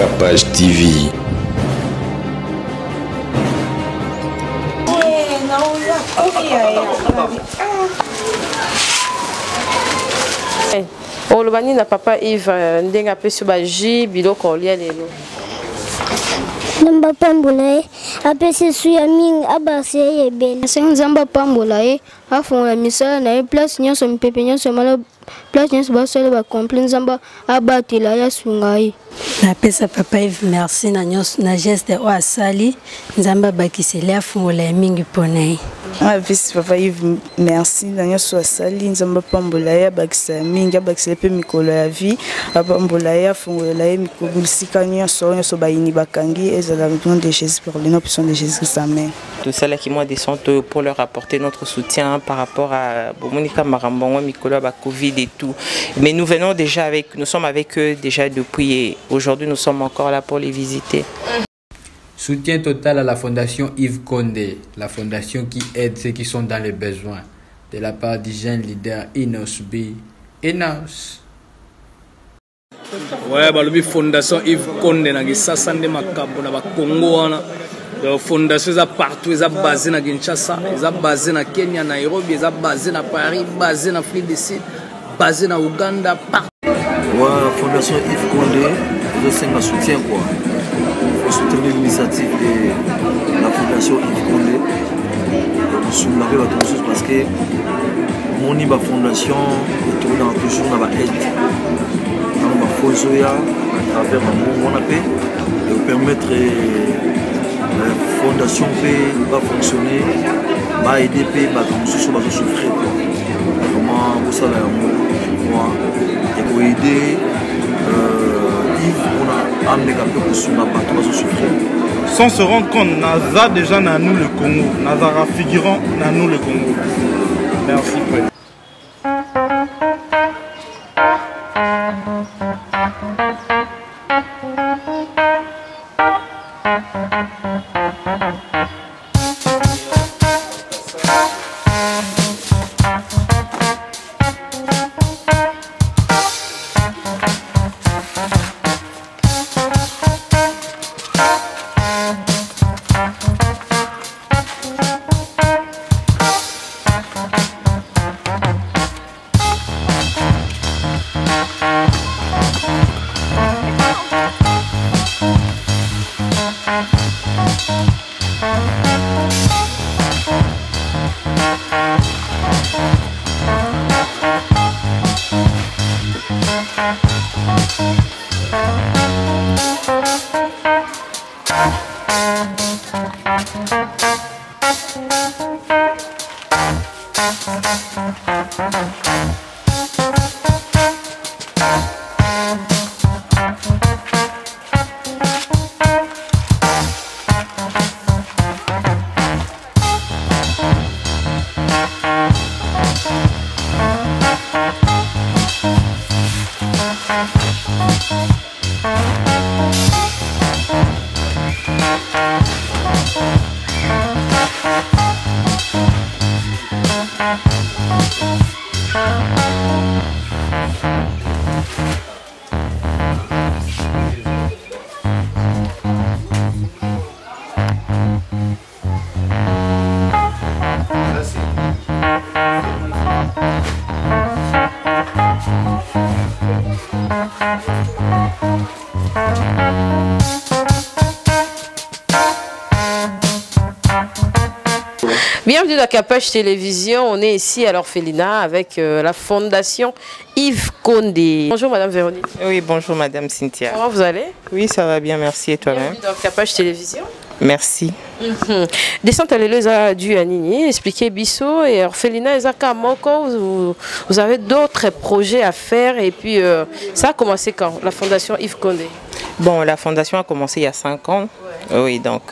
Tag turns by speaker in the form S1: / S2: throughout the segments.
S1: Capage TV.
S2: Oh, le bani na papa Yves ndenga pe sur baji biloko lia lelo.
S3: Namba pambolae apesi suya mingi abasi yebele.
S4: Nzamba pambolae afon misala na place nyonso mpepe nyonso mala place nyonso basole ba complet nzamba abatela ya sungai.
S5: Na pesa papa Yves merci na nyonso na geste o asali nzamba bakisele afon mingi ponai.
S6: Ah, vice papa Yves merci na nyonso asali nzamba pambolae bakisa mingi bakisele pe mikolo ya vie pambolae afongolae mikolo sika nyonso bayini bakangi ezala nom de Jésus pour le nom puissant de Jésus sa mère.
S7: Tout cela qui moi descendent pour leur apporter notre soutien par rapport à Bomonika Marambongo, Mikolo, Covid et tout. Mais nous venons déjà nous sommes avec eux déjà depuis et aujourd'hui nous sommes encore là pour les visiter.
S8: Soutien total à la fondation Yves Condé, la fondation qui aide ceux qui sont dans les besoins, de la part du jeune leader Inos B. Inos.
S9: Ouais, la fondation Yves Condé, ça sande makabo na Congo wana. La fondation est partout, elle est basée na Kinshasa, elle est basée na Kenya, Nairobi, elle est basée na Paris, basée na Afrique du Sud, basée na Ouganda, partout.
S10: Ouais, la fondation Yves Condé, c'est un soutien quoi. Il faut soutenir l'initiative de la fondation Yves Condé. Nous sommes là parce que mon fondation est toujours dans l'aide. Dans ma fonds à travers mon appel, de permettre la fondation va fonctionner, va aider les gens qui souffrir. Comment vous savez, moi, et pour aider Yves, on a amené quelqu'un pour souffrir.
S11: Sans se rendre compte, Naza déjà dans nous le Congo, Nazara figurant dans nous le Congo. Merci.
S2: Bienvenue dans Capage Télévision. On est ici à l'orphelinat avec la fondation Yves Condé. Bonjour Madame Véronique.
S7: Oui, bonjour Madame Cynthia.
S2: Comment vous allez?
S7: Oui, ça va bien, merci. Et toi-même?
S2: Bienvenue dans Capage Télévision.
S7: Merci.
S2: Descente à l'éleuse du Anini, expliquez Bissot et orphelinat Ezaka Moko. Vous avez d'autres projets à faire et puis ça a commencé quand? La fondation Yves Condé.
S7: Bon, la fondation a commencé il y a 5 ans. Ouais. Oui, donc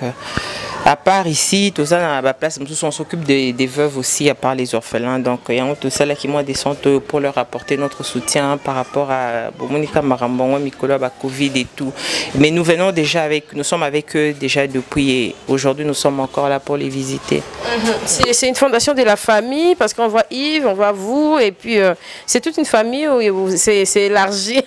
S7: à part ici, tout ça dans la place, on s'occupe des veuves aussi, à part les orphelins. Donc il y a tout ça là qui moi descendent pour leur apporter notre soutien par rapport à Bomonika Marambongo, Mikolo, Covid et tout. Mais nous venons déjà nous sommes avec eux déjà depuis et aujourd'hui nous sommes encore là pour les visiter.
S2: C'est une fondation de la famille parce qu'on voit Yves, on voit vous et puis c'est toute une famille où c'est élargi.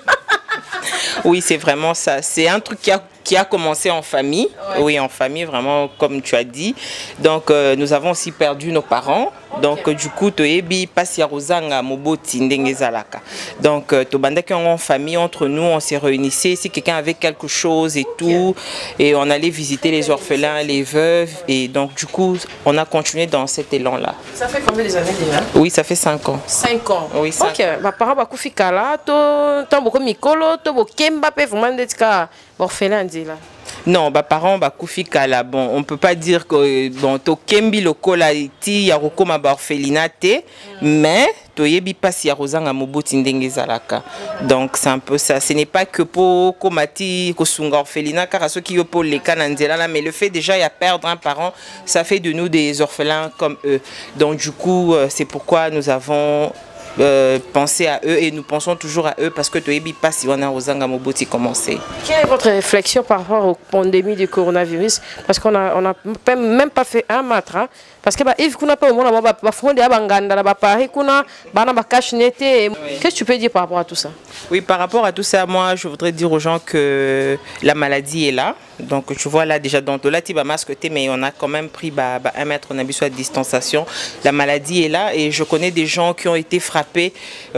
S7: Oui, c'est vraiment ça. C'est un truc qui a commencé en famille. Ouais. Oui, en famille, vraiment, comme tu as dit. Donc, nous avons aussi perdu nos parents. Donc, du coup, toyebi pasi ya rozanga moboti ndenge zalaka. Donc, tobandaki en famille, entre nous, on s'est réunissés. Si quelqu'un avait quelque chose et tout, et on allait visiter les orphelins, les veuves. Et donc, du coup, on a continué dans cet élan-là.
S2: Ça fait combien d'années déjà?
S7: Oui, ça fait 5 ans.
S2: 5 ans.
S7: Oui, 5 ans.
S2: Ok, ma parent va kufika là, to boko mikolo, to bokemba pe vraiment d'etka orphelin dit là.
S7: Non, bah parents bah kufika là, bon, on peut pas dire que bon to kembi lokola iti ya rokoma ba orphelinate, mais to yebi pasi ya rozanga moboti ndenge zalaka. Donc c'est un peu ça, ce n'est pas que pour komati kosunga orphelinat car ceux qui yo pour les cananzela là, mais le fait déjà y a perdre un parent, ça fait de nous des orphelins comme eux. Donc du coup, c'est pourquoi nous avons penser à eux et nous pensons toujours à eux parce que Toyebi pas si on a Ozanga Moboti commencé.
S2: Quelle est votre réflexion par rapport aux pandémies du coronavirus? Parce qu'on a même pas fait un matre. Hein? Parce que if kuna pas au monde ba fondé abanganda ba Paris kuna bana ba cache nete. Qu'est-ce que tu peux dire par rapport à tout ça?
S7: Oui, par rapport à tout ça, moi je voudrais dire aux gens que la maladie est là. Donc tu vois là déjà dans là tu vas masquer mais on a quand même pris 1 mètre on a besoin de distanciation. La maladie est là et je connais des gens qui ont été frappés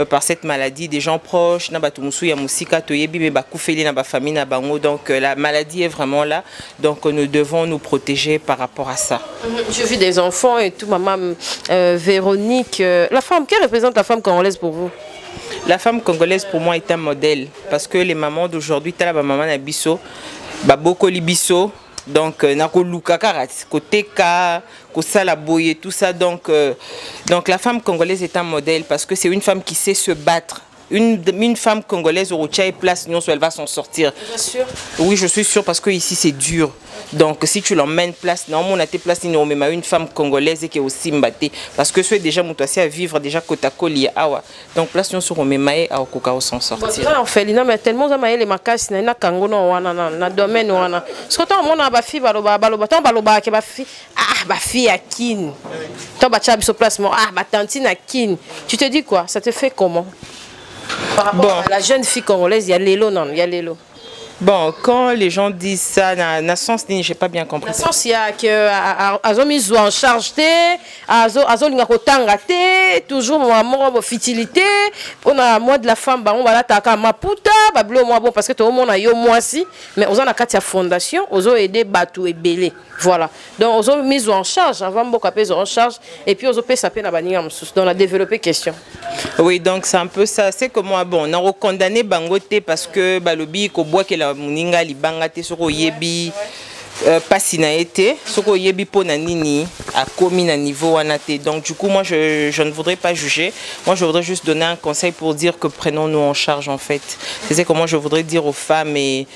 S7: par cette maladie, des gens proches na batumusu ya musika toyebi me bakufeli na ba famille na bango. Donc la maladie est vraiment là. Donc nous devons nous protéger par rapport à ça.
S2: J'ai vu des enfants et tout, maman Véronique, la femme, qui représente la femme congolaise pour vous?
S7: La femme congolaise pour moi est un modèle parce que les mamans d'aujourd'hui, tala ba maman na biso, ba boko libiso, donc nako luka karat, côté ka, kosala boye tout ça, donc la femme congolaise est un modèle parce que c'est une femme qui sait se battre. Une femme congolaise au Rocha et place, non, elle va s'en sortir.
S2: Bien sûr.
S7: Oui, je suis sûre parce que ici c'est dur. Donc si tu l'emmènes place, non, on a tes places, non, mais une femme congolaise qui est aussi mbattée. Parce que c'est déjà moutassé à vivre déjà Kotakoli awa. Donc place, non, sur Omemae à Okokao s'en sortir.
S2: Bon, en fait, mais tellement ça m'a les makas, na kango no wana na domaine wana. Ce que toi on a ba fille baloba ke ba fille ba fille à kin. Toi ba chabi sur place mon ba tantine à kin. Tu te dis quoi? Ça te fait comment? Par rapport à la jeune fille congolaise, il y a l'élo, non, il y a l'élo.
S7: Bon, quand les gens disent ça, na sens ni, j'ai pas bien compris.
S2: Na sens il y a que azo mis en charge azo linga kotanga te, toujours moi fertilité, on a moi de la femme ba on va la taka maputa, ba blo moi bon parce que tout le monde a yo moi si, mais on a katia fondation, ozo aider batou et belé. Voilà. Donc ozo mis en charge, avant beaucoup appeler en charge et puis ozo peut saper na baninga msus. Donc on a développé question.
S7: Oui, donc c'est un peu ça, c'est que moi bon, on a condamné bangote parce que balobi ko bois que la muninga libanga te soko yebi pas na été soko yebi pona nini a commis na niveau wanate. Donc du coup moi je ne voudrais pas juger, moi je voudrais juste donner un conseil pour dire que prenons-nous en charge en fait. C'est comment je voudrais dire aux femmes et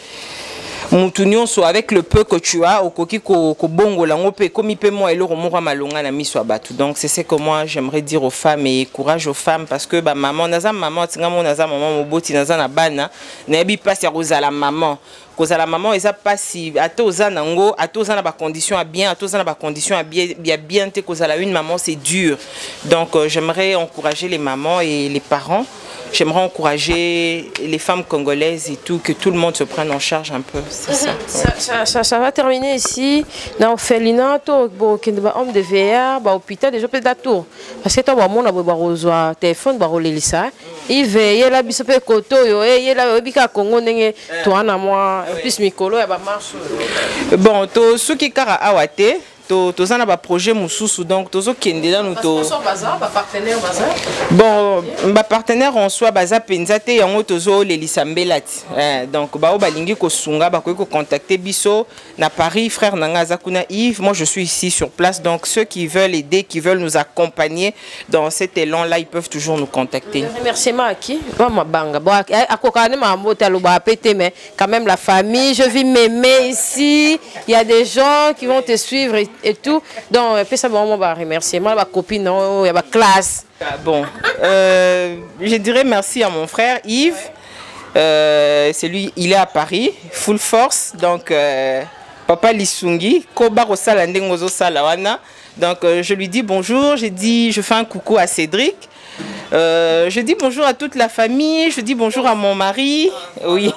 S7: Moutounion soit avec le peu que tu as au koki ko bongo la ngope comme ipe moi et le remora malonga na miswa batu. Donc c'est que moi j'aimerais dire aux femmes et courage aux femmes parce que ba maman naza maman tinga mo naza maman moboti naza na bana na bi pas ya kozala maman. Kozala maman eza pas si atoza nango atoza na ba condition à bien atoza na ba condition à bien te kozala une maman c'est dur. Donc j'aimerais encourager les mamans et les parents. J'aimerais encourager les femmes congolaises et tout, que tout le monde se prenne en charge un peu.
S2: Ça va terminer ici. Dans Félina, homme de VR, hôpital, déjà peut-être tour. Parce que toi, on a besoin de téléphone, il veille là, il y a koto, il y a là, Congo, toi, moi, plus Mikolo, il y a marche.
S7: Bon, tout ce qui est awate. Tous un projet mususu donc tous au Kenya nous to bon ma partenaire en soi baza penzate yango tozo le lisambelati donc ba balingi ko sunga ba ko contacter biso na Paris frère nanga zakuna Yves. Moi je suis ici sur place donc ceux qui veulent aider qui veulent nous accompagner dans cet élan là ils peuvent toujours nous contacter.
S2: Remerciement à qui? Maman banga bon à kokane ma mota loba pété mais quand même la famille je vis m'aimer ici il y a des gens qui vont te suivre et tout. Donc, ça va remercier. Moi, ma copine, il y a ma classe.
S7: Bon, je dirais merci à mon frère Yves. C'est lui, il est à Paris, full force. Donc, Papa Lisungi, Koba Rosala Ndengozo Salawana. Donc, je lui dis bonjour. Je fais un coucou à Cédric. Je dis bonjour à toute la famille, je dis bonjour à mon mari. Oui.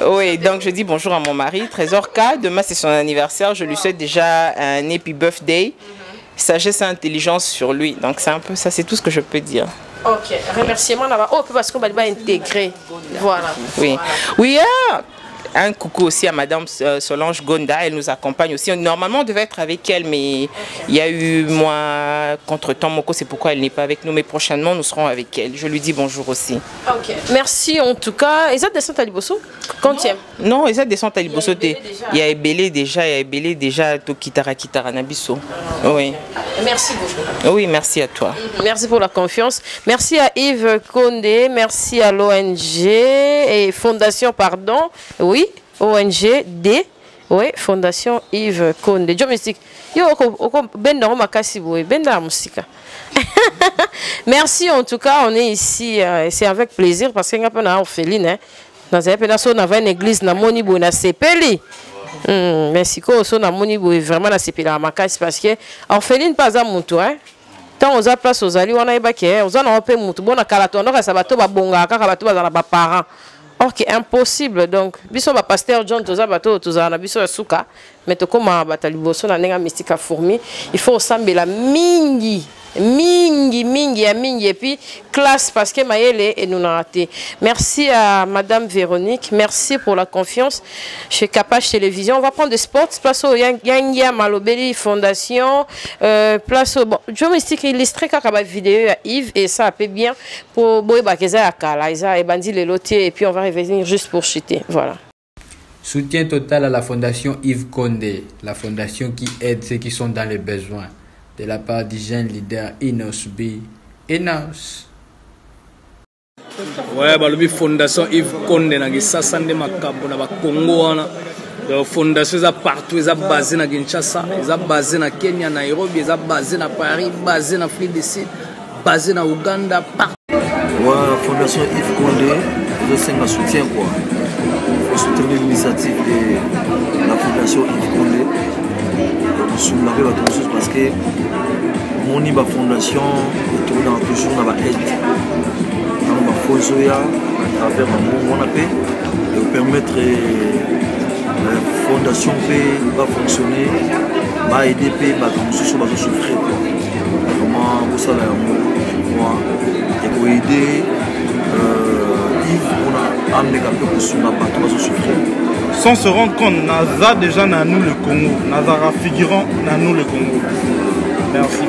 S7: Oui, donc je dis bonjour à mon mari, Trésor K. Demain c'est son anniversaire, je lui souhaite déjà un happy birthday. Sagesse et intelligence sur lui. Donc c'est un peu ça, c'est tout ce que je peux dire.
S2: Ok, remerciement là-bas. Oh, parce qu'on va intégrer. Voilà.
S7: Oui. Oui, un coucou aussi à Madame Solange Gonda, elle nous accompagne aussi. Normalement, on devait être avec elle, mais il y a eu moi contre-temps, Moko, c'est pourquoi elle n'est pas avec nous. Mais prochainement, nous serons avec elle. Je lui dis bonjour aussi.
S2: Ok, merci en tout cas. Ils ont descendu à Liboso? Quantième?
S7: Non, ils ont descendu à Liboso. Il y a Ebélé déjà, Tokitara Kitara Nabiso. Oui.
S2: Merci beaucoup.
S7: Oui, merci à toi.
S2: Merci pour la confiance. Merci à Yves Condé, merci à l'ONG et Fondation, pardon. Oui, ONG D. Oui, Fondation Yves Condé. Domestique. Merci en tout cas, on est ici, c'est avec plaisir parce qu'il y a un orpheline. Dans une église, na moni bo na sepeli. Merci ko na moni bo vraiment na sepeli la makasi parce que orpheline pas à mutu hein. Tant aux place aux alliés on a ébaqué, aux on a peu mutu bon na kala to na ça bato ba bonga kaka bato ba na ba parents. Or que impossible donc biso ba pasteur John toza bato toza na biso ya suka mais to koma bataliboso na nenga mystique fourmi, il faut sambela mingi. Mingi et puis classe parce que Maëlle et nous n'a raté. Merci à Madame Véronique, merci pour la confiance chez Capage Télévision. On va prendre des sports, place au Yangia Malobeli Fondation, place au bon, je m'explique illustré quand vidéo à Yves et ça a fait bien pour Boy Bakeza à Kalaïsa et Bandi les lotiers et puis on va revenir juste pour chuter. Voilà.
S8: Soutien total à la Fondation Yves Condé, la fondation qui aide ceux qui sont dans les besoins. De la part du jeune leader Inos B. Inos.
S9: Ouais, bah le fondation Yves Condé na gisasa nde makabo na ba Congo wana. La fondation za partout, za basé na Kinshasa, za basé na Kenya, Nairobi, za basé na Paris, basé na Afrique du Sud, basé na Uganda, partout.
S10: Ouais, la fondation Yves Condé, c'est un soutien quoi. Il faut soutenir l'initiative de la fondation Yves Condé. Sur la rue parce que mon fondation est toujours dans la aide dans la Fozoya à travers mon appel et permettre la fondation va fonctionner va aider va souffrir comment vous savez moi et pour aider on a amené un peu sur la partout va souffrir.
S11: Sans se rendre compte, Naza déjà dans nous le Congo, Nazara figurant dans nous le Congo. Merci.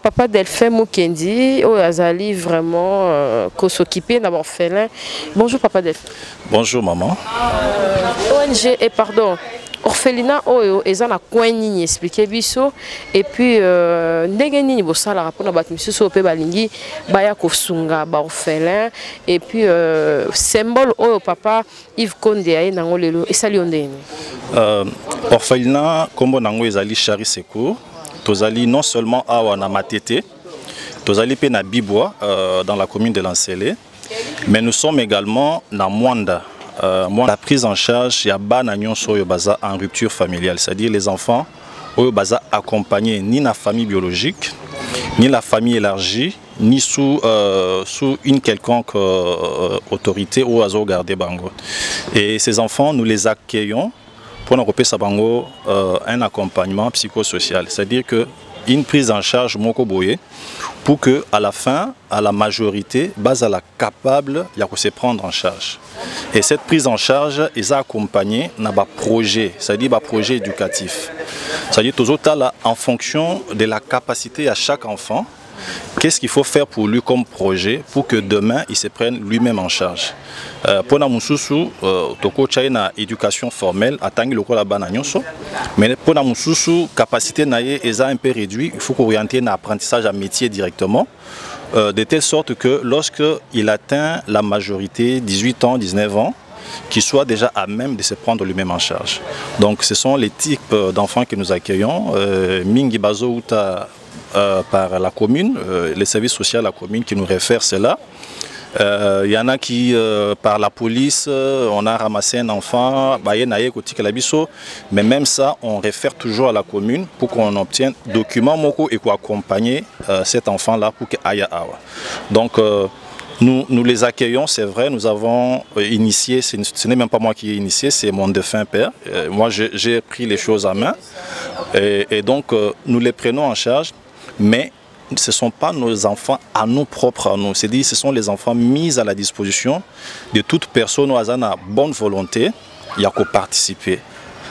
S2: Papa Delphin Mukendi, Azali vraiment s'occuper d'un orphelin. Bonjour Papa Delphin.
S1: Bonjour maman.
S2: ONG et pardon. Orphelinat oyo eza na coin nini expliquer biso et puis ndenge nini bosala rapona bat misusu pe balingi baya kosunga ba orphelin et puis symbole oyo papa Yves Konde aye nango lelo esali ondeni.
S1: Orphelinat kombo nango ezali Chari Secours. Tozali non seulement awa na Matete, tozali pe na Bibois dans la commune de Lancélé, mais nous sommes également na Mwanda. La prise en charge ya bana nyonso oyo baza en rupture familiale, c'est-à-dire les enfants oyo baza accompagnés ni na famille biologique, ni la famille élargie, ni sous une quelconque autorité ou azo garder bango. Et ces enfants, nous les accueillons pour nous apporter un accompagnement psychosocial, c'est-à-dire que une prise en charge moko boye pour que à la fin, à la majorité, bazala capable de se prendre en charge. Et cette prise en charge est accompagnée d'un projet, c'est-à-dire un projet éducatif. C'est-à-dire tout en fonction de la capacité à chaque enfant. Qu'est-ce qu'il faut faire pour lui comme projet pour que demain il se prenne lui-même en charge. Pour na mususu toko na éducation formelle atangi lokola bana nyonso, mais pour na mususu capacité na ye est un peu réduit, il faut orienter un apprentissage à métier directement de telle sorte que lorsque il atteint la majorité 18 ans, 19 ans, qu'il soit déjà à même de se prendre lui-même en charge. Donc ce sont les types d'enfants que nous accueillons. Mingi Bazo Uta par la commune, les services sociaux de la commune qui nous réfèrent cela. Il y en a qui, par la police, on a ramassé un enfant, mais même ça, on réfère toujours à la commune pour qu'on obtienne documents moko et qu'on accompagne cet enfant-là pour qu'il aille à Awa. Donc, nous les accueillons, c'est vrai, nous avons initié, ce n'est même pas moi qui ai initié, c'est mon défunt père. Moi, j'ai pris les choses à main et donc nous les prenons en charge, mais ce ne sont pas nos enfants à nous propres à nous. C'est-à-dire ce sont les enfants mis à la disposition de toute personne qui a bonne volonté, il y a qu'à participer,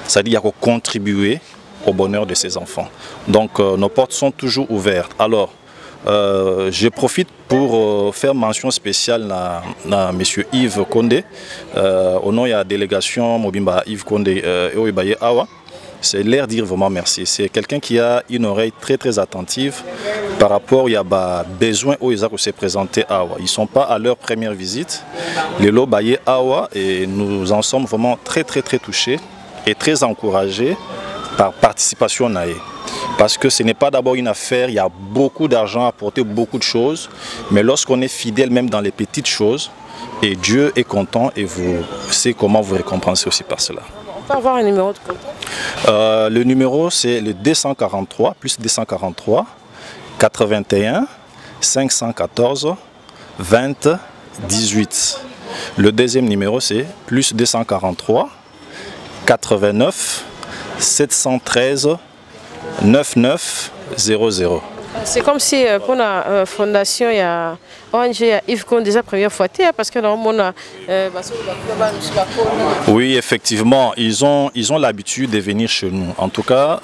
S1: c'est-à-dire il y a qu'à contribuer au bonheur de ces enfants. Donc nos portes sont toujours ouvertes. Alors, je profite pour faire mention spéciale à M. Yves Konde, au nom de la délégation Mobimba Yves Konde et Awa. C'est l'air dire vraiment merci. C'est quelqu'un qui a une oreille très très attentive par rapport à besoin où ils ont se présenter à Awa. Ils ne sont pas à leur première visite. Les Lobaye Awa et nous en sommes vraiment très très très touchés et très encouragés par participation naïe. Parce que ce n'est pas d'abord une affaire, il y a beaucoup d'argent à apporter, beaucoup de choses. Mais lorsqu'on est fidèle même dans les petites choses, et Dieu est content et vous savez comment vous récompenser aussi par cela.
S2: On peut avoir un numéro de compte?
S1: Le numéro c'est le 243, plus 243, 81, 514, 20, 18. Le deuxième numéro c'est plus 243, 89, 713, 9900.
S2: C'est comme si pour la fondation, il y a ONG Yves Konde déjà première fois, parce que normalement,
S1: oui, effectivement, ils ont l'habitude de venir chez nous. En tout cas,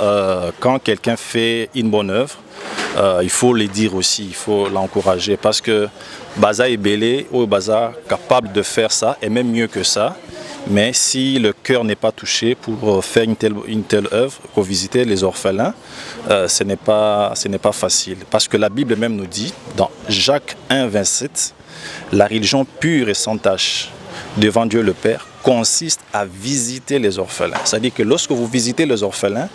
S1: quand quelqu'un fait une bonne œuvre, il faut le dire aussi, il faut l'encourager parce que Baza est belé ou Baza capable de faire ça et même mieux que ça. Mais si le cœur n'est pas touché pour faire une telle œuvre, pour visiter les orphelins, ce n'est pas facile. Parce que la Bible même nous dit, dans Jacques 1, 27, la religion pure et sans tache devant Dieu le Père consiste à visiter les orphelins. C'est-à-dire que lorsque vous visitez les orphelins,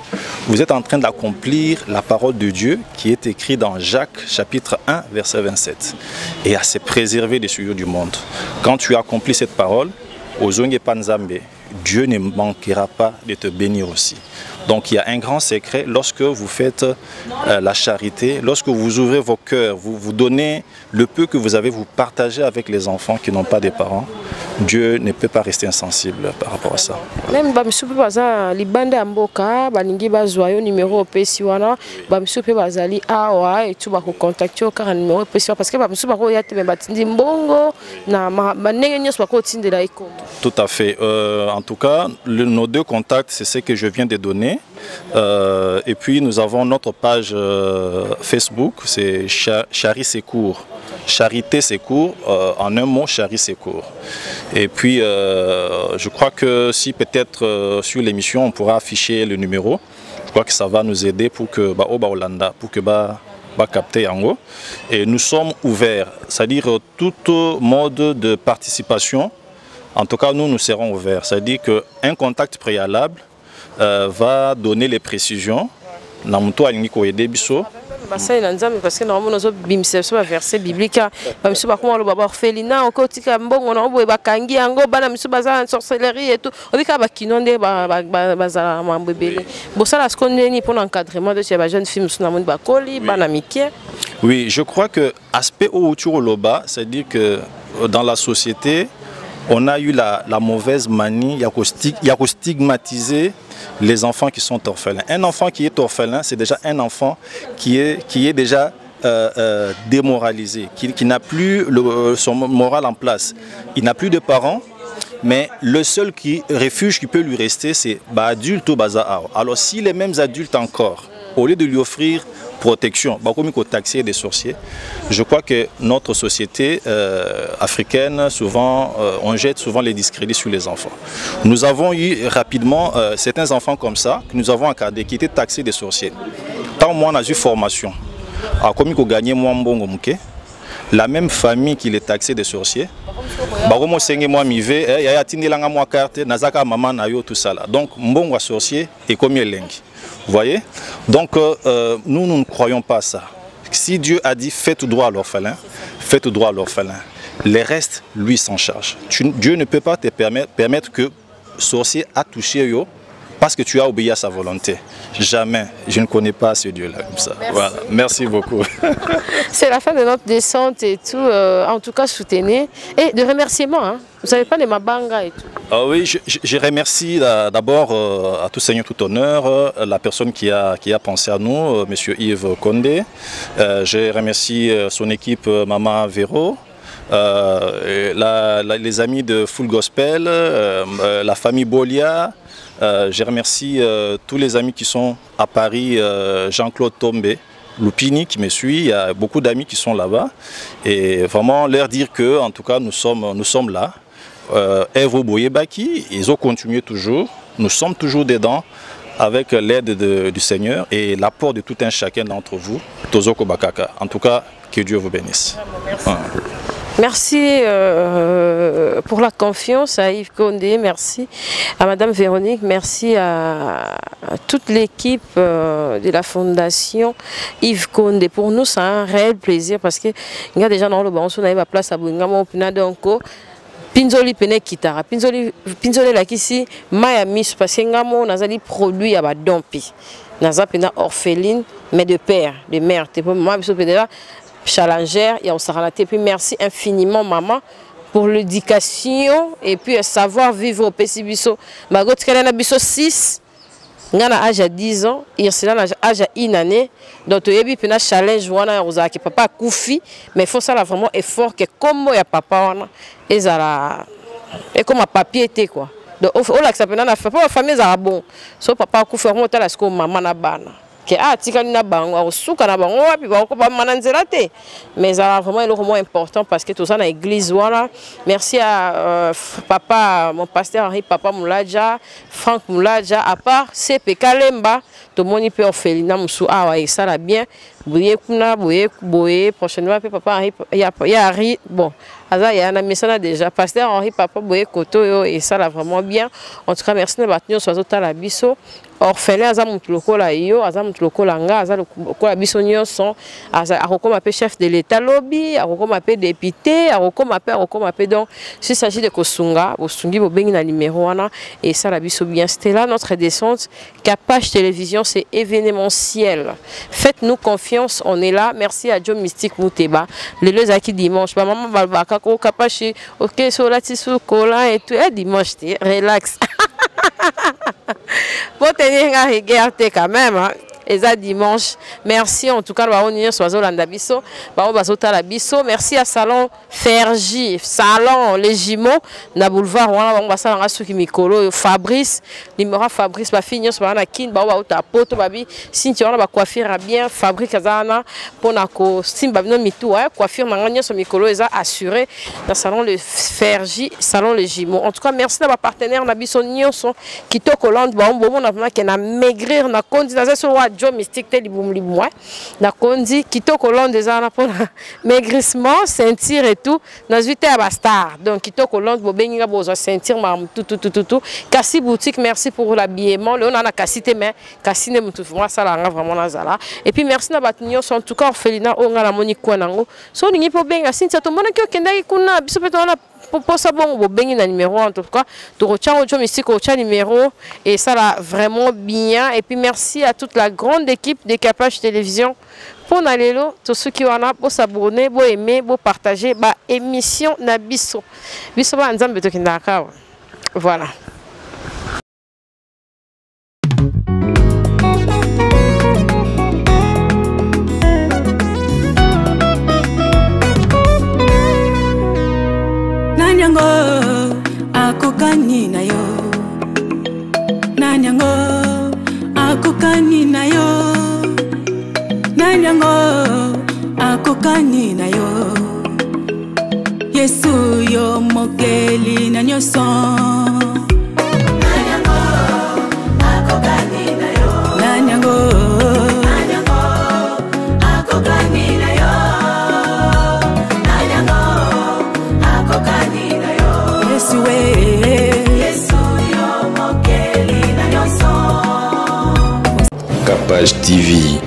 S1: vous êtes en train d'accomplir la parole de Dieu qui est écrite dans Jacques chapitre 1 verset 27. Et à se préserver des souillures du monde. Quand tu accomplis cette parole, Ozonge Panzambe, Dieu ne manquera pas de te bénir aussi. Donc il y a un grand secret lorsque vous faites la charité, lorsque vous ouvrez vos cœurs, vous donnez le peu que vous avez, vous partagez avec les enfants qui n'ont pas de parents. Dieu ne peut pas rester insensible par rapport à ça.
S2: Même bamisupe baza libanda amboka baningi bazwayo numéro pesi wana bamisupe bazali awa et tout ba ko contacter car numéro pesi parce que bamisupe ba ko yate batindi mbongo na manenge nyos ba ko tindela iko.
S1: Tout à fait. En tout cas, nos deux contacts, c'est ce que je viens de donner. Et puis nous avons notre page Facebook, c'est Chari Secours. Charité Secours, en un mot, Chari Secours. Et puis je crois que si peut-être sur l'émission on pourra afficher le numéro, je crois que ça va nous aider pour que pour que capter en haut. Et nous sommes ouverts, c'est-à-dire tout mode de participation. En tout cas, nous serons ouverts. C'est-à-dire qu'un contact préalable va donner les précisions.
S2: Parce que normalement nous avons verset biblique bamisuba bakoma lo baba orphelinat encore tika mbongo na boye bakangi yango bana misuba za sorcellerie et tout obika bakinonde bazala mambebele bosala ce qu'on est ni pour l'encadrement de ces jeunes filles na monde bakoli bana mikie.
S1: Oui, je crois que aspect autour loba, c'est-à-dire que dans la société on a eu la mauvaise manie, il y a stigmatiser les enfants qui sont orphelins. Un enfant qui est orphelin, c'est déjà un enfant qui est déjà démoralisé, qui n'a plus son moral en place. Il n'a plus de parents, mais le seul refuge qui peut lui rester, c'est adulte ou bazar. Alors si les mêmes adultes encore, au lieu de lui offrir protection, comme il taxer des sorciers, je crois que notre société africaine, souvent, on jette souvent les discrédits sur les enfants. Nous avons eu rapidement certains enfants comme ça, que nous avons encadrés, qui étaient taxés des sorciers. Tant moi, on a eu formation. Comme il a gagné moi, la même famille qui les taxait des sorciers, donc mbongo sorcier et comme il lengi. Vous voyez? Donc nous ne croyons pas à ça. Si Dieu a dit faites droit à l'orphelin, faites droit à l'orphelin. Les restes, lui s'en charge. Dieu ne peut pas te permettre que sorcier a touché yo parce que tu as obéi à sa volonté. Jamais. Je ne connais pas ce Dieu-là comme ça. Merci. Voilà. Merci beaucoup.
S2: C'est la fin de notre descente et tout. En tout cas, soutenez. Et de remerciements. Hein. Vous savez pas de Mabanga et tout.
S1: Oui, je remercie d'abord à tout Seigneur, tout honneur, la personne qui a pensé à nous, M. Yves Condé. Je remercie son équipe Maman Véro. Les amis de Full Gospel, la famille Bolia. Je remercie tous les amis qui sont à Paris, Jean-Claude Tombe, Lupini qui me suit, il y a beaucoup d'amis qui sont là-bas. Et vraiment leur dire que, en tout cas, nous sommes là. Evro Boyebaki, ils ont continué toujours. Nous sommes toujours dedans avec l'aide du Seigneur et l'apport de tout un chacun d'entre vous. Tozoko Bakaka. En tout cas, que Dieu vous bénisse.
S2: Merci. Merci pour la confiance à Yves Condé, merci à Madame Véronique, merci à toute l'équipe de la Fondation Yves Condé. Pour nous, c'est un réel plaisir parce que il y a déjà dans le banc, on a eu la place à Bouingamo, donc Pinzoli pene kitara, Pinzoli la kisi, Maya Miss parce que ngamo nazali produit à Badompi, naza pena orpheline mais de père, de mère. T'es pas moi biso pena Challenger et on s'est relaté. Puis merci infiniment maman pour l'éducation et puis savoir vivre au Pessibiso. Magot Kalana Biso 6, ngana âge à 10 ans, et c'est là âge à 1 année. Donc tu as pena challenge wana ozaki papa koufi mais faut ça là vraiment effort que comme ya papa wana ezala et comme un papier était quoi. Donc au là que ça pena na papa famille za bon. So papa koufi vraiment tala ce que maman na bana. Que tikali na bango suka na bango wapi ba ko ba mananzela te mais ça vraiment est vraiment important parce que tout ça na église voilà. Merci à papa mon pasteur Henri papa Moulaja Franck Moulaja à part CP Kalemba to moni pe orphelinat musu awa et ça la bien boye kuna boye prochainement papa Henri ya Henri bon Aza yana misana déjà pasteur Henri Papa Boye Koto yo et ça là vraiment bien. En tout cas merci na batunyo sozo tala biso. Orphelin aza mutu lokola yo aza mutu lokola nga aza lokola biso nyonso aza akokoma pe chef de l'état lobby akokoma pe député akokoma pe donc s'il s'agit de kosunga bosungi bobengi na numéro wana et ça la biso bien c'était là notre descente Capage Télévision c'est événementiel. Faites-nous confiance, on est là. Merci à Joe Mystique Mouteba. Les deux acquis dimanche ba maman balbaka ko Capage OK so la tisu kola et tout dimanche relax. Pour tenir à regarder quand même, hein. Et ça dimanche. Merci en tout cas, merci à Salon Fergie, Salon Les Jumeaux, na boulevard, on va ça Fabrice, numéro Fabrice, ma fille, on va kin, ba ta poto babi, si tu as coiffure bien, Fabrice Kazana, pour na ko simba no mitou, coiffure manganya sur mikolo, ils a assuré dans Salon Le Fergie, Salon Les Jumeaux. En tout cas, merci à ma partenaire, na bison nyonso, qui to Hollande, ba on bon na qui na maigrir, na candidat sur Joe Mystique te libum moi na kondi kitoko Hollande za na pour maigrissement sentir et tout na zuite à bastar donc kitoko Hollande bo benga bozo sentir ma tout kasi boutique merci pour l'habillement le on a kasité mais kasine mutu moi ça la vraiment nazala et puis merci na batunyo en tout cas orphelina on a la moni kwa nango so ningi po benga sinta to mona kyo kenda kuna biso pe to na pour ça bon bengi na numéro en tout cas tu retiens au Joe Mystique au numéro et ça là vraiment bien et puis merci à toute la grande équipe de Capage Télévision pour nalelo tous ceux qui wana pour s'abonner pour aimer pour partager ba émission na biso ba nzambe to kindaka voilà.
S12: Akokani na yo nanyango akokani na yo nanyango akokani na yo Yesu yo mokeli na nyoso nanyango akokani na yo nanyango akokani na yo nanyango akokani na yo Yesu
S13: Capage TV.